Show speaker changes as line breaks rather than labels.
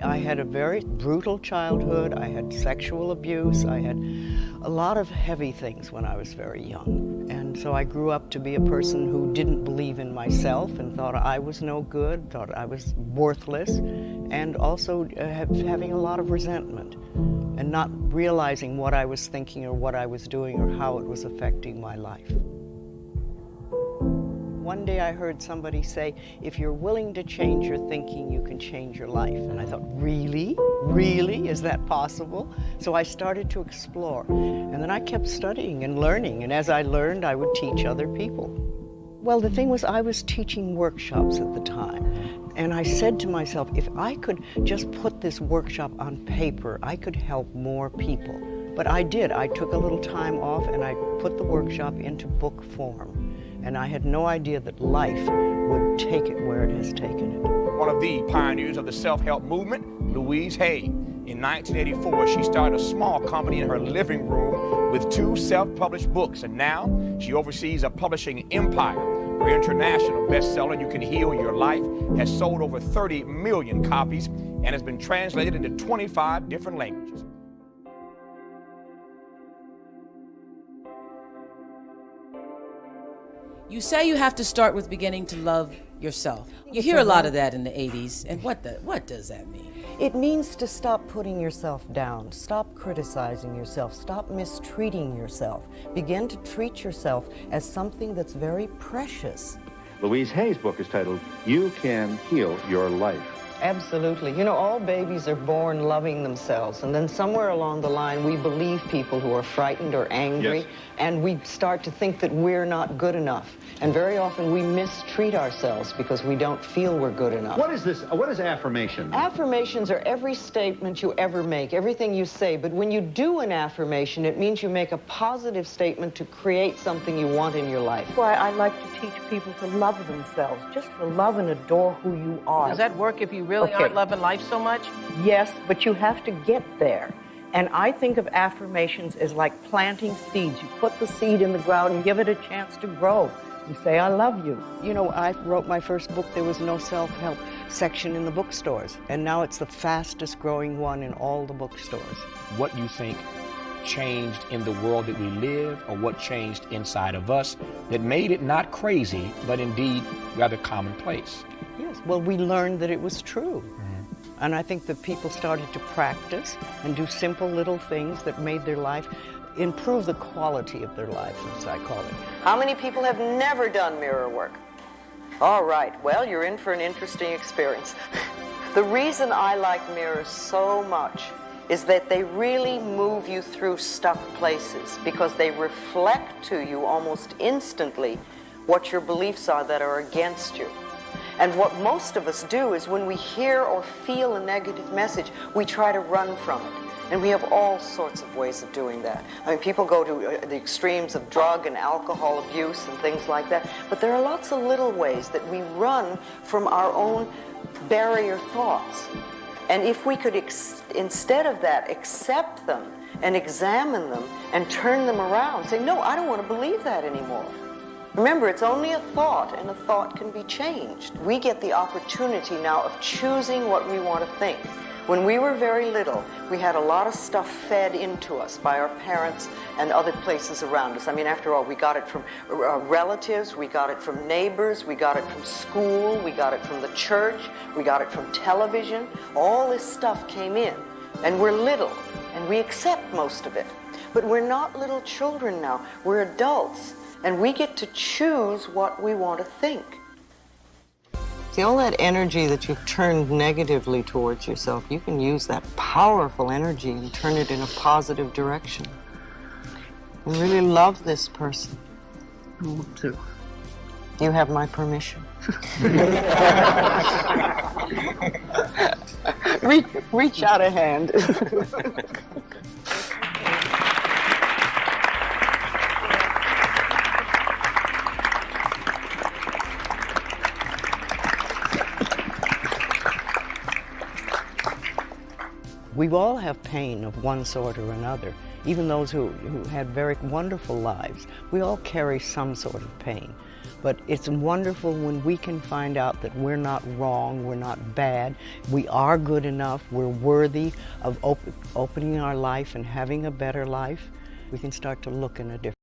I had a very brutal childhood. I had sexual abuse. I had a lot of heavy things when I was very young. And so I grew up to be a person who didn't believe in myself and thought I was no good, thought I was worthless, and also having a lot of resentment and not realizing what I was thinking or what I was doing or how it was affecting my life. One day I heard somebody say, if you're willing to change your thinking, you can change your life. And I thought, really? Really? Is that possible? So I started to explore. And then I kept studying and learning. And as I learned, I would teach other people. Well, the thing was, I was teaching workshops at the time. And I said to myself, if I could just put this workshop on paper, I could help more people. But I did. I took a little time off and I put the workshop into book form. And I had no idea that life would take it where it has taken it.
One of the pioneers of the self-help movement, Louise Hay. In 1984, she started a small company in her living room with 2 self-published books, and now she oversees a publishing empire. Her international bestseller, You Can Heal Your Life, has sold over 30 million copies and has been translated into 25 different languages.
You say you have to start with beginning to love yourself. You hear a lot of that in the 80s, and what does that mean?
It means to stop putting yourself down, stop criticizing yourself, stop mistreating yourself. Begin to treat yourself as something that's very precious.
Louise Hay's book is titled, You Can Heal Your Life.
Absolutely. You know, all babies are born loving themselves, and then somewhere along the line we believe people who are frightened or angry,
yes,
and we start to think that we're not good enough. And very often we mistreat ourselves because we don't feel we're good enough.
What is this? What is affirmation?
Affirmations are every statement you ever make, everything you say. But when you do an affirmation, it means you make a positive statement to create something you want in your life. That's why I like to teach people to love themselves, just to love and adore who you are.
Does that work if you really aren't loving life so much?
Yes, but you have to get there. And I think of affirmations as like planting seeds. You put the seed in the ground and give it a chance to grow. You say, I love you. You know, I wrote my first book, there was no self-help section in the bookstores. And now it's the fastest growing one in all the bookstores.
What you think changed in the world that we live, or what changed inside of us that made it not crazy, but indeed rather commonplace?
Yes, well, we learned that it was true. And I think that people started to practice and do simple little things that made their life, improve the quality of their lives, as I call it. How many people have never done mirror work? All right, well, you're in for an interesting experience. The reason I like mirrors so much is that they really move you through stuck places because they reflect to you almost instantly what your beliefs are that are against you. And what most of us do is when we hear or feel a negative message, we try to run from it. And we have all sorts of ways of doing that. I mean, people go to the extremes of drug and alcohol abuse and things like that. But there are lots of little ways that we run from our own barrier thoughts. And if we could, instead of that, accept them and examine them and turn them around, say, no, I don't want to believe that anymore. Remember, it's only a thought, and a thought can be changed. We get the opportunity now of choosing what we want to think. When we were very little, we had a lot of stuff fed into us by our parents and other places around us. I mean, after all, we got it from relatives, we got it from neighbors, we got it from school, we got it from the church, we got it from television. All this stuff came in, and we're little, and we accept most of it. But we're not little children now, we're adults, and we get to choose what we want to think. See, all that energy that you've turned negatively towards yourself, you can use that powerful energy and turn it in a positive direction. I really love this person. I want to. You have my permission. Reach out a hand. We all have pain of one sort or another. Even those who had very wonderful lives, we all carry some sort of pain. But it's wonderful when we can find out that we're not wrong, we're not bad, we are good enough, we're worthy of opening our life and having a better life. We can start to look in a different